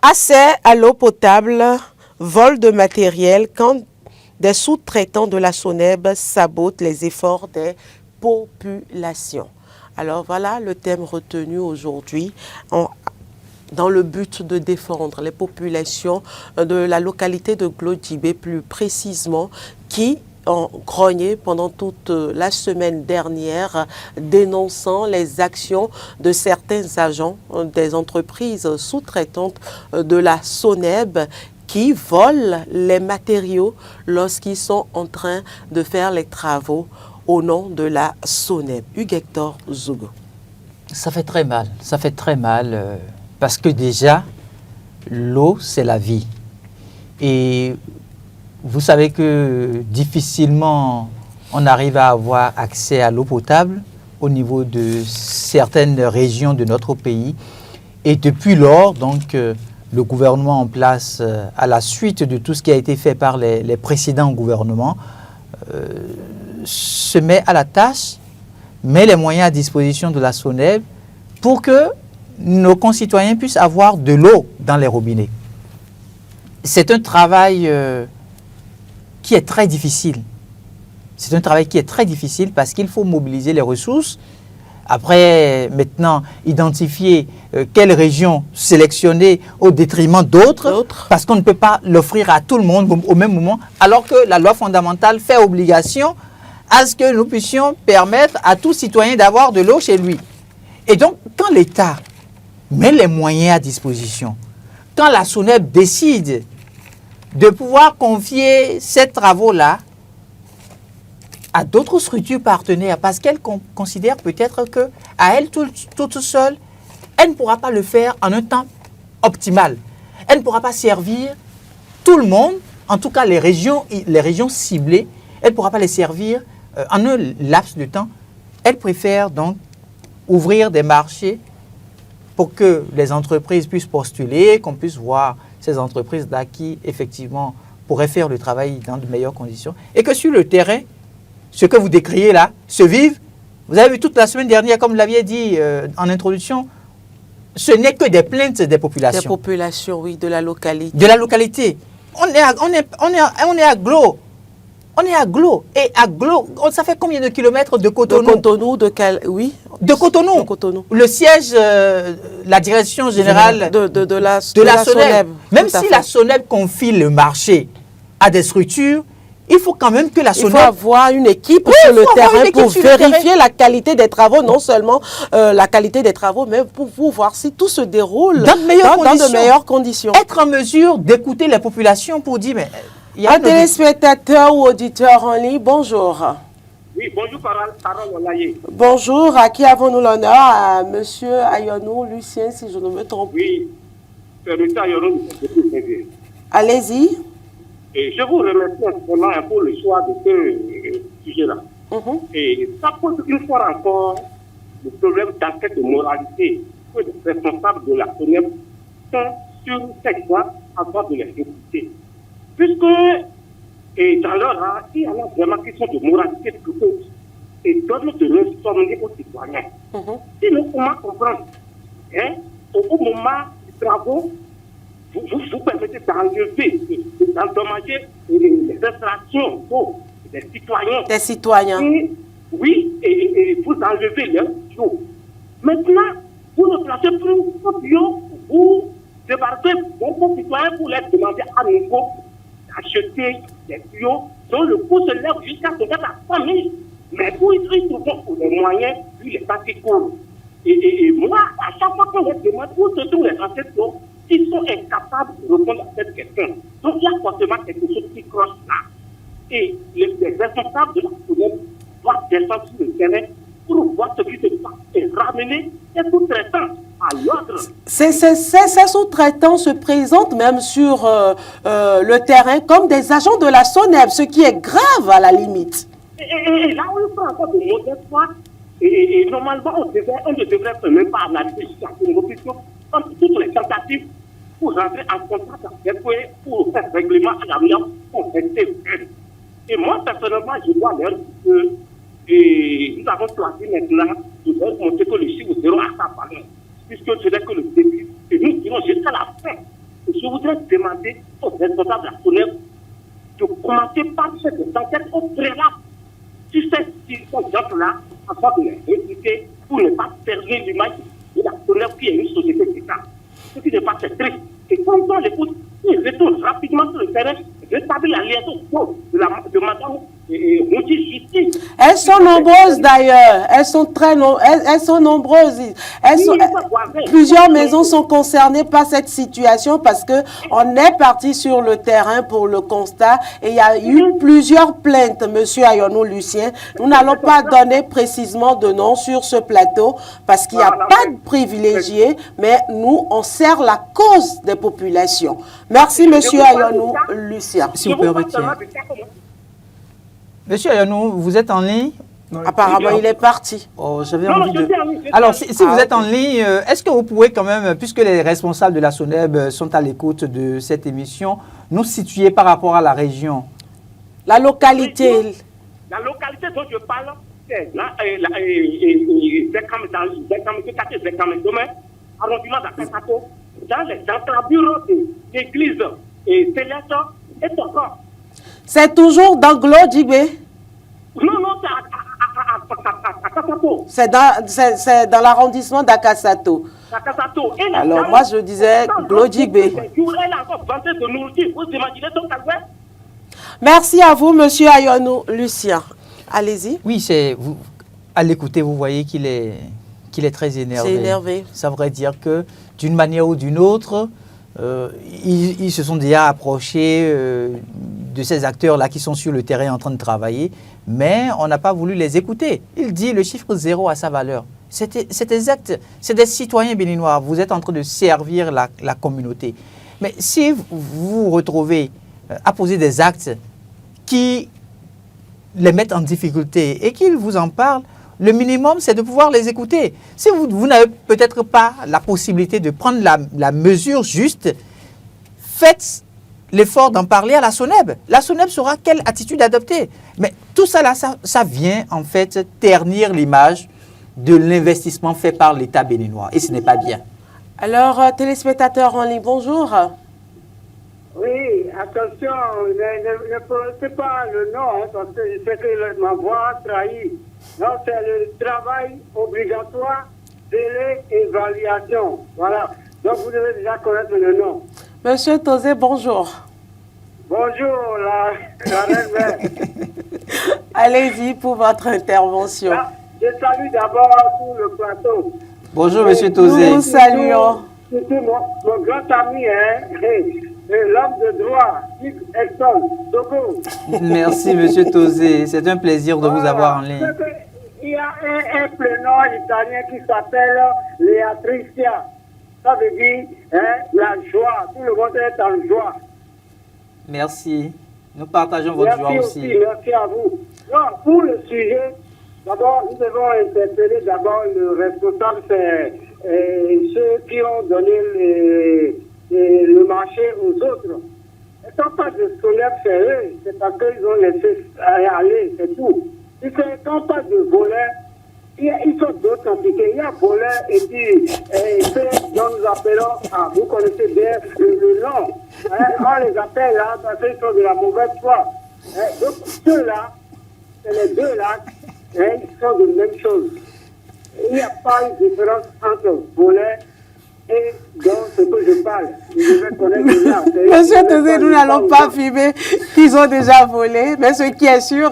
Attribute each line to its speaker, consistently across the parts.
Speaker 1: Accès à l'eau potable, vol de matériel quand des sous-traitants de la SONEB sabotent les efforts des populations. Alors voilà le thème retenu aujourd'hui dans le but de défendre les populations de la localité de Glodjibé, plus précisément, qui ont grogné pendant toute la semaine dernière, dénonçant les actions de certains agents des entreprises sous-traitantes de la SONEB qui volent les matériaux lorsqu'ils sont en train de faire les travaux au nom de la SONEB. Hugues-Hector Zougo.
Speaker 2: Ça fait très mal, parce que déjà, l'eau, c'est la vie. Et vous savez que difficilement on arrive à avoir accès à l'eau potable au niveau de certaines régions de notre pays. Et depuis lors, donc, le gouvernement en place, à la suite de tout ce qui a été fait par les précédents gouvernements, se met à la tâche, met les moyens à disposition de la SONEB pour que nos concitoyens puissent avoir de l'eau dans les robinets. C'est un travail qui est très difficile. C'est un travail qui est très difficile parce qu'il faut mobiliser les ressources. Après, maintenant, identifier quelles régions sélectionner au détriment d'autres, parce qu'on ne peut pas l'offrir à tout le monde au même moment, alors que la loi fondamentale fait obligation à ce que nous puissions permettre à tout citoyen d'avoir de l'eau chez lui. Et donc, quand l'État met les moyens à disposition, quand la SONEB décide de pouvoir confier ces travaux-là à d'autres structures partenaires, parce qu'elle considère peut-être qu'à elle toute seule, elle ne pourra pas le faire en un temps optimal. Elle ne pourra pas servir tout le monde, en tout cas les régions ciblées, elle ne pourra pas les servir en un laps de temps. Elle préfère donc ouvrir des marchés pour que les entreprises puissent postuler, qu'on puisse voir ces entreprises-là qui, effectivement, pourraient faire le travail dans de meilleures conditions. Et que sur le terrain, ce que vous décriez là, se vive. Vous avez vu toute la semaine dernière, comme vous l'aviez dit en introduction, ce n'est que des plaintes des populations.
Speaker 1: Des populations, oui, de la localité.
Speaker 2: De la localité. On est à Glo. On est à Glo. Et à Glo, ça fait combien de kilomètres de Cotonou?
Speaker 1: De Cotonou, oui.
Speaker 2: De Cotonou.
Speaker 1: De Cotonou.
Speaker 2: Le siège, la direction générale
Speaker 1: de la
Speaker 2: SONEB. Même si la SONEB confie le marché à des structures, il faut quand même que la SONEB...
Speaker 1: Il faut avoir une équipe sur le terrain pour vérifier la qualité des travaux, non seulement la qualité des travaux, mais pour voir si tout se déroule dans de meilleures conditions.
Speaker 2: Être en mesure d'écouter les populations pour dire...
Speaker 1: Un téléspectateur ou auditeur en ligne, bonjour.
Speaker 3: Oui, bonjour, Carole Olaye.
Speaker 1: Bonjour, à qui avons-nous l'honneur? À monsieur Ayonou Lucien, si je ne me trompe.
Speaker 3: Oui, c'est M. Ayonou.
Speaker 1: Allez-y.
Speaker 3: Et je vous remercie vraiment pour le choix de ce sujet-là. Et ça pose une fois encore le problème d'enquête de moralité que les responsables de la SONEB sont sur cette voie avant de les écouter. Puisque dans leur art, il y a vraiment question de moralité de tous et d'autres de ressembler aux citoyens. Sinon, comment comprendre au moment du travaux, vous permettez d'enlever, d'endommager les installations des citoyens.
Speaker 1: Des citoyens.
Speaker 3: Et, oui, et vous enlevez leur bio. Maintenant, vous ne placez plus vos bio, vous débarquez vos citoyens pour les demander à nouveau d'acheter des bio dont le coût se lève jusqu'à 100 000. Mais pour ils trouvent les moyens, puis les temps qui courent. Et moi, à chaque fois qu'on les demande où se trouvent les ancêtres, ils sont incapables de répondre à cette question. Donc il y a forcément quelque chose qui croche là. Et les responsables de la SONEB doivent descendre sur le terrain pour voir ce qui se passe et ramener ces sous-traitants à l'ordre.
Speaker 1: Ces sous-traitants se présentent même sur le terrain comme des agents de la SONEB, ce qui est grave à la limite.
Speaker 3: Et là où il faut encore de mauvaise foi, et normalement on ne devrait même pas analyser jusqu'à une opposition entre toutes les tentatives pour rentrer en contact avec eux, pour faire règlement à l'amiable, pour rester vrais. Et moi, personnellement, je dois leur dire que nous avons choisi maintenant de leur montrer que le chiffre 0 à sa valeur, puisque ce n'est que le début, et nous irons jusqu'à la fin voudrais demander aux responsables de la SONEB de commencer par cette enquête au préalable sur ces gens-là, afin de les recruter pour ne pas perdre l'image de la SONEB qui est une société d'État. Ce qui n'est pas très triste. Et quand on l'écoute, il retourne rapidement sur le terrain, rétablit la liaison de Madame Mouti Justice.
Speaker 1: Elles sont nombreuses d'ailleurs. Elles sont elles sont nombreuses. Plusieurs maisons sont concernées par cette situation parce que on est parti sur le terrain pour le constat et il y a eu plusieurs plaintes, Monsieur Ayonou Lucien. Nous n'allons pas donner précisément de nom sur ce plateau parce qu'il n'y a pas de privilégiés, mais nous, on sert la cause des populations. Merci, Monsieur Ayonou Lucien.
Speaker 2: Si vous permettez. Monsieur Ayonou, vous êtes en ligne?
Speaker 1: Apparemment, il est parti.
Speaker 2: Oh, j'avais envie de... Alors, si vous êtes en ligne, est-ce que vous pouvez quand même, puisque les responsables de la SONEB sont à l'écoute de cette émission, nous situer par rapport à la région?
Speaker 1: La localité.
Speaker 3: La localité dont je parle, c'est arrondissement d'Akasato, dans les bureaux de l'église Céleste et Toko.
Speaker 1: C'est toujours dans Glodjibé?
Speaker 3: Non, c'est à Akasato.
Speaker 1: C'est dans l'arrondissement d'Akasato. Alors moi je disais Glodjibé. Merci à vous, Monsieur Ayonou Lucien. Allez-y.
Speaker 2: Oui, à l'écouter, vous voyez qu'il est très énervé.
Speaker 1: C'est énervé.
Speaker 2: Ça voudrait dire que d'une manière ou d'une autre, ils se sont déjà approchés de ces acteurs-là qui sont sur le terrain en train de travailler, mais on n'a pas voulu les écouter. Il dit le chiffre 0 a sa valeur. C'est exact. C'est des citoyens béninois. Vous êtes en train de servir la communauté. Mais si vous vous retrouvez à poser des actes qui les mettent en difficulté et qu'ils vous en parlent, le minimum, c'est de pouvoir les écouter. Si vous n'avez peut-être pas la possibilité de prendre la mesure juste, faites l'effort d'en parler à la SONEB. La SONEB saura quelle attitude adopter. Mais tout ça, là, ça vient en fait ternir l'image de l'investissement fait par l'État béninois. Et ce n'est pas bien.
Speaker 1: Alors, téléspectateurs en ligne, bonjour.
Speaker 4: Oui, attention, ne prononcez pas le nom, parce que je sais que ma voix trahit. Non, c'est le travail obligatoire de l'évaluation. Voilà. Donc, vous devez déjà connaître le nom.
Speaker 1: Monsieur Tozé, bonjour.
Speaker 4: Bonjour, la reine-mère.
Speaker 1: Allez-y pour votre intervention.
Speaker 4: Je salue d'abord tout le plateau.
Speaker 2: Bonjour, Monsieur Tozé.
Speaker 1: Nous saluons.
Speaker 4: Surtout mon grand ami, l'homme de droit, Exxon, Togo.
Speaker 2: Merci, Monsieur Tozé. C'est un plaisir de vous avoir en ligne.
Speaker 4: Il y a un prénom italien qui s'appelle Leatricia. Ça veut dire la joie. Tout le monde est en joie.
Speaker 2: Merci. Nous partageons votre joie aussi.
Speaker 4: Merci à vous. Non, pour le sujet, d'abord, nous devons interpeller d'abord le responsable, c'est ceux qui ont donné le marché aux autres. Et quand pas de SONEB, c'est eux, c'est parce qu'ils ont laissé aller, c'est tout. Et quand pas de voleurs, ils sont d'autres entités. Il y a voleurs et puis ceux dont nous appelons, vous connaissez bien le nom, on les appelle là parce qu'ils sont de la mauvaise foi. Donc ceux-là, c'est les deux-là, ils sont de la même chose. Il n'y a pas une différence entre voleurs et dans ce que je parle. Je vais connaître déjà.
Speaker 1: Monsieur Tozé, nous n'allons pas affirmer qu'ils ont déjà volé, mais ce qui est sûr,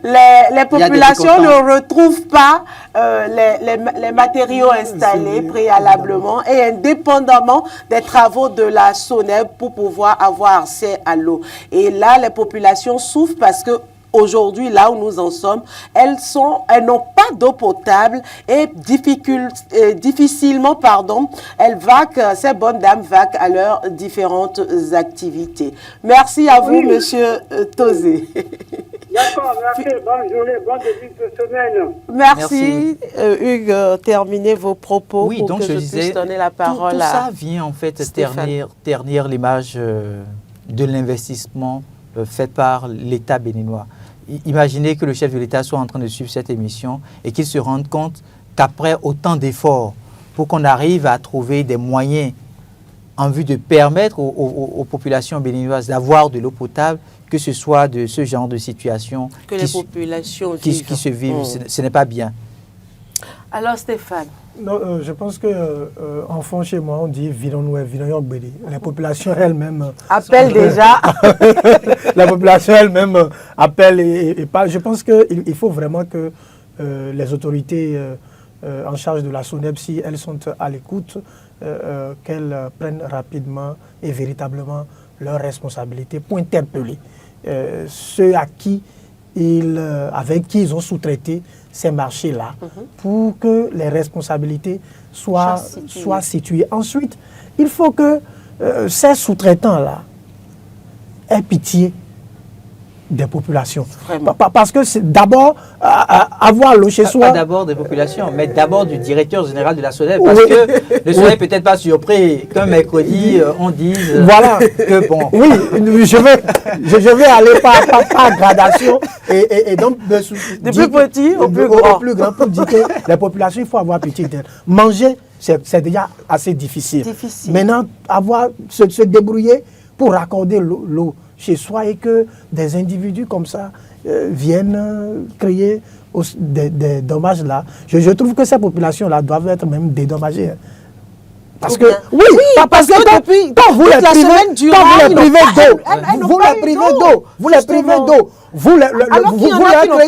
Speaker 1: les populations ne retrouvent pas les matériaux installés préalablement et indépendamment des travaux de la SONEB pour pouvoir avoir accès à l'eau. Et là, les populations souffrent parce que aujourd'hui, là où nous en sommes, elles n'ont pas d'eau potable et difficilement, ces bonnes dames vaquent à leurs différentes activités. Merci à vous, Monsieur Tozé.
Speaker 4: D'accord, merci. Bonne journée, bon début de semaine.
Speaker 1: Merci. Hugues, terminez vos propos
Speaker 2: oui,
Speaker 1: pour
Speaker 2: donc
Speaker 1: que je puisse donner la parole à
Speaker 2: tout ça vient en fait ternir l'image de l'investissement fait par l'État béninois. Imaginez que le chef de l'État soit en train de suivre cette émission et qu'il se rende compte qu'après autant d'efforts pour qu'on arrive à trouver des moyens en vue de permettre aux populations béninoises d'avoir de l'eau potable, que ce soit de ce genre de situation
Speaker 1: Que les populations
Speaker 2: qui se vivent. Ce n'est pas bien.
Speaker 1: Alors Stéphane?
Speaker 5: Non, je pense que enfant chez moi, on dit Vironoué, Vironoué. La population elle-même
Speaker 1: appelle déjà.
Speaker 5: La population elle-même appelle et parle. Je pense qu'il faut vraiment que les autorités en charge de la SONEB, si elles sont à l'écoute, qu'elles prennent rapidement et véritablement leurs responsabilités pour interpeller ceux avec qui ils ont sous-traité ces marchés-là, pour que les responsabilités soient situées. Ensuite, il faut que ces sous-traitants-là aient pitié des populations. Parce que c'est d'abord avoir l'eau chez soi.
Speaker 2: Pas d'abord des populations, mais d'abord du directeur général de la SONEB. Parce que ne soyez peut-être pas surpris qu'un mercredi, on dise
Speaker 5: voilà.
Speaker 2: que bon.
Speaker 5: Oui, je vais aller par gradation et donc
Speaker 1: du plus petit au plus grand.
Speaker 5: Pour dire que les populations, il faut avoir pitié d'elles. Manger, c'est déjà assez difficile. Maintenant, se débrouiller pour raccorder l'eau chez soi et que des individus comme ça viennent créer des dommages là. Je trouve que ces populations-là doivent être même dédommagées. Parce que, parce que quand vous les privez d'eau, vous les créez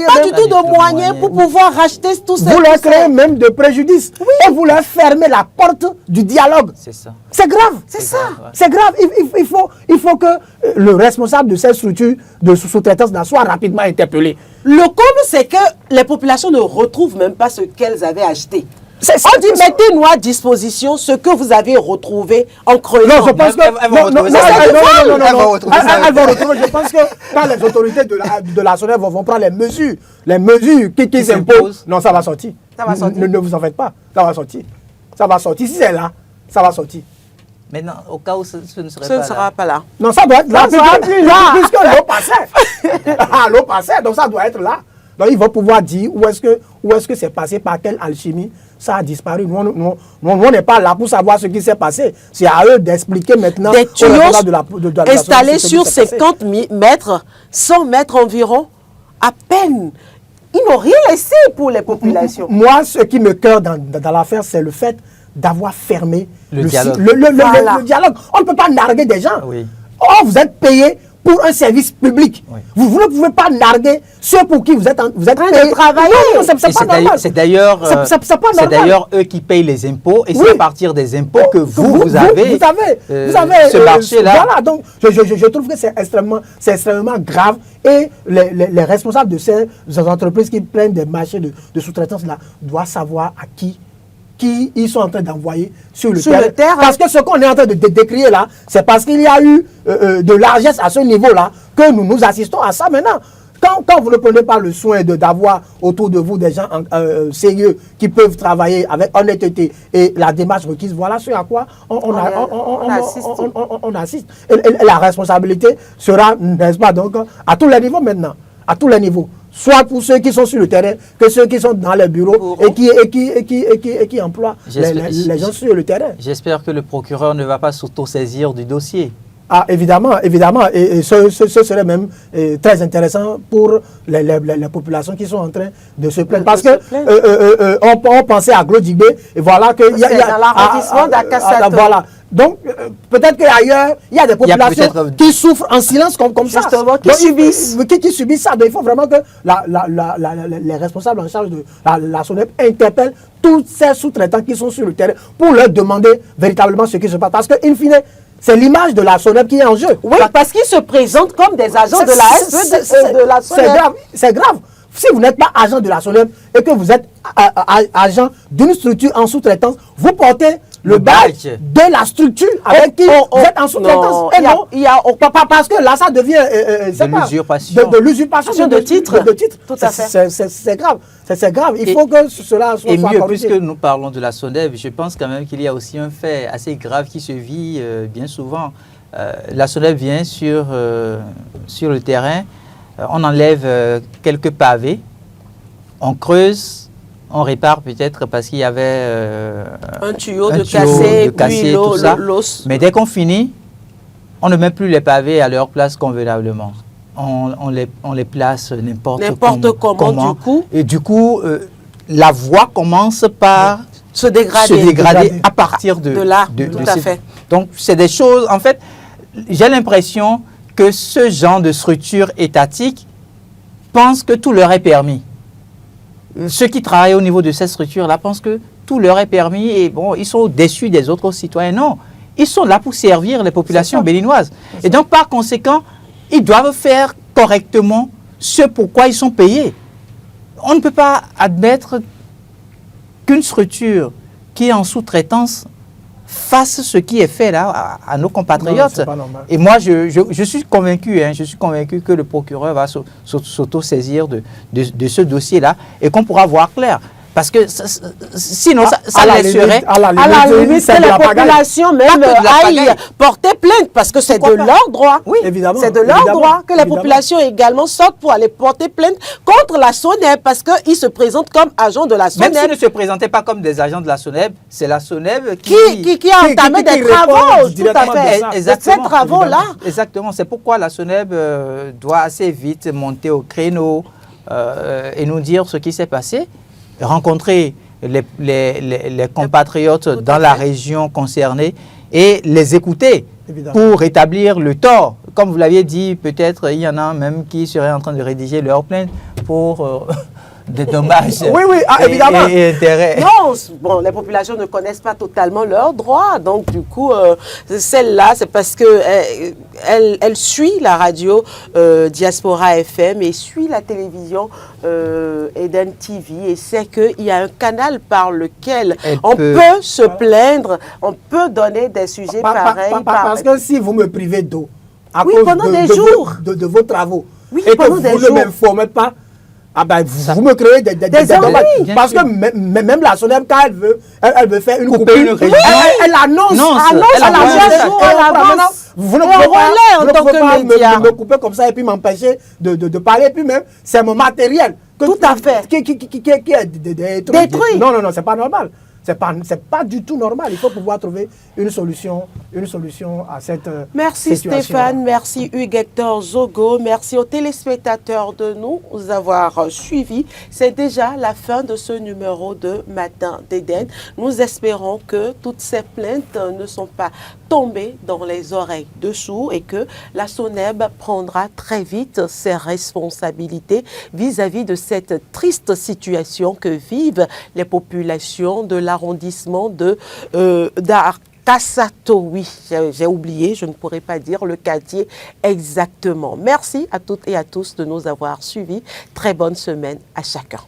Speaker 1: pas du tout de moyens pour pouvoir racheter tout ça.
Speaker 5: Vous leur créez même de préjudice. Et vous leur fermez la porte du dialogue.
Speaker 2: C'est ça.
Speaker 5: C'est grave. C'est ça. C'est grave. Il faut que le responsable de cette structure de sous-traitance soit rapidement interpellé.
Speaker 1: Le comble, c'est que les populations ne retrouvent même pas ce qu'elles avaient acheté. On dit, mettez-nous à disposition ce que vous avez retrouvé en creusant.
Speaker 5: Non, je pense que...
Speaker 2: Elles vont retrouver ça.
Speaker 5: Elles vont retrouver. Je pense que quand les autorités de la SONEB vont prendre les mesures qu'ils imposent, non, ça va sortir. Ne vous en faites pas. Ça va sortir. Ça va sortir. Si c'est là, ça va sortir.
Speaker 2: Maintenant, au cas où ce ne sera
Speaker 1: pas là.
Speaker 5: Non, ça doit être là. Puisque l'eau passait. L'eau passait, donc ça doit être là. Donc ils vont pouvoir dire où est-ce que c'est passé, par quelle alchimie ça a disparu. Nous, on n'est pas là pour savoir ce qui s'est passé. C'est à eux d'expliquer maintenant.
Speaker 1: Des tuyaux installés sur 50 mètres, 100 mètres environ, à peine. Ils n'ont rien laissé pour les populations.
Speaker 5: Moi, ce qui me cœur dans l'affaire, c'est le fait d'avoir fermé
Speaker 2: le dialogue.
Speaker 5: Le dialogue. On ne peut pas narguer des gens.
Speaker 2: Oui.
Speaker 5: Oh, vous êtes payé pour un service public. Oui. Vous ne pouvez pas narguer ceux pour qui vous êtes payé.
Speaker 1: Travailler.
Speaker 5: Non, c'est
Speaker 2: c'est d'ailleurs eux qui payent les impôts et c'est à partir des impôts que vous avez ce marché-là.
Speaker 5: Voilà, donc je trouve que c'est extrêmement grave et les responsables de ces entreprises qui prennent des marchés de sous-traitance là doivent savoir à qui ils sont en train d'envoyer sur le terrain. Parce que ce qu'on est en train de décrire là, c'est parce qu'il y a eu de largesse à ce niveau-là que nous assistons à ça maintenant. Quand vous ne prenez pas le soin d'avoir autour de vous des gens sérieux qui peuvent travailler avec honnêteté et la démarche requise, voilà ce à quoi on assiste. Et la responsabilité sera, n'est-ce pas, donc, à tous les niveaux maintenant. À tous les niveaux. Soit pour ceux qui sont sur le terrain, que ceux qui sont dans les bureaux et qui emploient les gens sur le terrain.
Speaker 2: J'espère que le procureur ne va pas s'auto-saisir du dossier.
Speaker 5: Ah, évidemment. Et ce serait même très intéressant pour les populations qui sont en train de se plaindre. Parce qu'on pensait à Glodjibé, et voilà qu'il y a
Speaker 1: dans l'arrondissement d'Akasato.
Speaker 5: Voilà. Donc, peut-être qu'ailleurs, il y a des populations qui souffrent en silence comme ça.
Speaker 1: Justement, qui
Speaker 5: subissent ça. Donc, il faut vraiment que les responsables en charge de la SONEB interpellent tous ces sous-traitants qui sont sur le terrain pour leur demander véritablement ce qui se passe. Parce qu'in fine, c'est l'image de la SONEB qui est en jeu.
Speaker 1: Oui, parce qu'ils se présentent comme des agents de la SONEB.
Speaker 5: C'est grave. Si vous n'êtes pas agent de la SONEB et que vous êtes agent d'une structure en sous-traitance, vous portez le badge de la structure avec qui vous êtes en sous-traitance. Parce que là, ça devient
Speaker 2: de
Speaker 5: l'usurpation
Speaker 1: de titre.
Speaker 5: Tout à fait. C'est grave. C'est grave. Il faut que cela soit
Speaker 2: corrigé. Et mieux, puisque nous parlons de la SONEB, je pense quand même qu'il y a aussi un fait assez grave qui se vit bien souvent. La SONEB vient sur le terrain, on enlève quelques pavés, on creuse On répare peut-être parce qu'il y avait
Speaker 1: un tuyau
Speaker 2: un
Speaker 1: de
Speaker 2: tuyau
Speaker 1: cassé,
Speaker 2: de cassé,
Speaker 1: puis
Speaker 2: tout ça.
Speaker 1: l'os.
Speaker 2: Mais dès qu'on finit, on ne met plus les pavés à leur place convenablement. On les place n'importe comment.
Speaker 1: Du coup.
Speaker 2: Et du coup, la voie commence par
Speaker 1: Se dégrader.
Speaker 2: à partir de
Speaker 1: là, tout à fait.
Speaker 2: Donc, c'est des choses, en fait, j'ai l'impression que ce genre de structure étatique pense que tout leur est permis. Ceux qui travaillent au niveau de cette structure-là pensent que tout leur est permis et bon, ils sont au-dessus des autres citoyens. Non, ils sont là pour servir les populations béninoises. Et donc, par conséquent, ils doivent faire correctement ce pourquoi ils sont payés. On ne peut pas admettre qu'une structure qui est en sous-traitance fasse ce qui est fait là à nos compatriotes.
Speaker 5: Non, pas normal.
Speaker 2: Et moi, je suis convaincu, que le procureur va s'auto-saisir de ce dossier-là et qu'on pourra voir clair. Parce que sinon, ça laisserait...
Speaker 1: À la limite, que la population même aille porter plainte, parce que c'est de leur droit.
Speaker 5: Oui, évidemment.
Speaker 1: C'est de leur droit que les populations également sortent pour aller porter plainte contre la SONEB, parce qu'ils se présentent comme agents de la SONEB.
Speaker 2: Même s'ils ne se présentaient pas comme des agents de la SONEB, c'est la SONEB
Speaker 1: qui a entamé des travaux, tout à fait.
Speaker 2: Exactement.
Speaker 1: Ces travaux-là.
Speaker 2: Exactement. C'est pourquoi la SONEB doit assez vite monter au créneau et nous dire ce qui s'est passé. Rencontrer les compatriotes dans la région concernée et les écouter pour rétablir le tort. Comme vous l'aviez dit, peut-être il y en a même qui seraient en train de rédiger leur plainte pour des dommages
Speaker 5: évidemment.
Speaker 2: et intérêts.
Speaker 1: Non, bon, les populations ne connaissent pas totalement leurs droits. Donc, du coup, celle-là, c'est parce que elle suit la radio Diaspora FM et suit la télévision Eden TV et sait qu'il y a un canal par lequel on peut se plaindre, on peut donner des sujets pareils.
Speaker 5: Parce que si vous me privez d'eau à cause
Speaker 1: pendant des jours
Speaker 5: de vos travaux
Speaker 1: et
Speaker 5: que vous ne m'informez pas, ah ben, vous me créez des dommages. Parce que même la SONEB, quand elle veut faire une coupure, elle annonce à l'avance. Vous ne pouvez pas me couper comme ça et puis m'empêcher de parler. Et puis même, c'est mon matériel
Speaker 1: tout à fait
Speaker 5: qui est détruit. Non, c'est pas normal. C'est pas du tout normal. Il faut pouvoir trouver une solution à cette
Speaker 1: merci
Speaker 5: situation.
Speaker 1: Stéphane, merci Hugues-Hector Zogo, merci aux téléspectateurs de nous avoir suivis. C'est déjà la fin de ce numéro de Matin d'Eden. Nous espérons que toutes ces plaintes ne sont pas tombées dans les oreilles de sourds et que la SONEB prendra très vite ses responsabilités vis-à-vis de cette triste situation que vivent les populations de l'arrondissement de Kassato. Oui, j'ai oublié, je ne pourrais pas dire le quartier exactement. Merci à toutes et à tous de nous avoir suivis. Très bonne semaine à chacun.